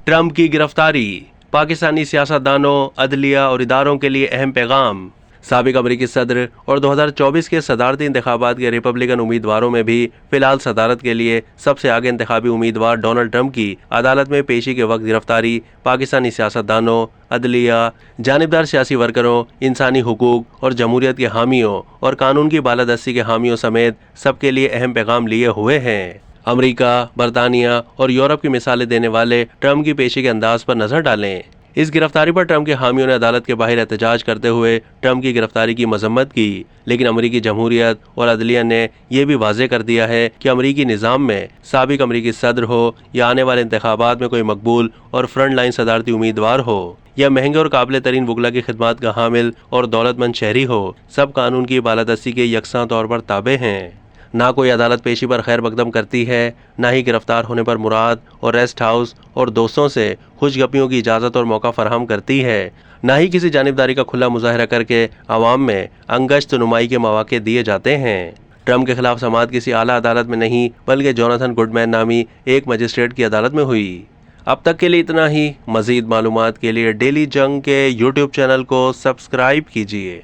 Trump की गिरफ्तारी, पाकिस्तानी सियासतदानों, अदलिया और इदारों के लिए अहम पैगाम। साबिक अमरीकी सदर और 2024 के सदारती इंतखाबात के रिपब्लिकन उम्मीदवारों में भी फिलहाल सदारत के लिए सबसे आगे इंतखाबी उम्मीदवार डोनाल्ड ट्रंप की अदालत में पेशी के वक्त गिरफ्तारी पाकिस्तानी सियासतदानों, अदलिया, जानिबदार सियासी वर्करों, इंसानी हुकूक और जमहूरियत के हामियों और कानून की बालादस्ती के हामियों समेत सबके लिए अहम पैगाम लिए हुए हैं। अमेरिका, बरतानिया और यूरोप की मिसालें देने वाले ट्रंप की पेशी के अंदाज पर नजर डालें। इस गिरफ्तारी पर ट्रंप के हामियों ने अदालत के बाहर एहतजाज करते हुए ट्रंप की गिरफ्तारी की मजम्मत की, लेकिन अमरीकी जमहूरियत और अदलिया ने यह भी वाज़ेह कर दिया है कि अमरीकी निज़ाम में साबिक अमरीकी सदर हो या आने वाले इंतखाबात में कोई मकबूल और फ्रंट लाइन सदारती उम्मीदवार हो या महंगे और काबिल तरीन वुगला की खिदमत का हामिल और दौलतमंद शहरी हो, सब कानून की बालादस्ती के यकसां तौर पर ताबे हैं। ना कोई अदालत पेशी पर खैर मकदम करती है, ना ही गिरफ्तार होने पर मुराद और रेस्ट हाउस और दोस्तों से खुशगपियों की इजाज़त और मौका फराहम करती है, ना ही किसी जानिबदारी का खुला मुजाहरा करके आवाम में अंगश्त नुमाई के मौके दिए जाते हैं। ट्रंप के खिलाफ समाअत किसी आला अदालत में नहीं बल्कि जोनाथन गुडमैन नामी एक मजिस्ट्रेट की अदालत में हुई। अब तक के लिए इतना ही। मज़ीद मालूमात के लिए डेली जंग के यूट्यूब चैनल को सब्सक्राइब कीजिए।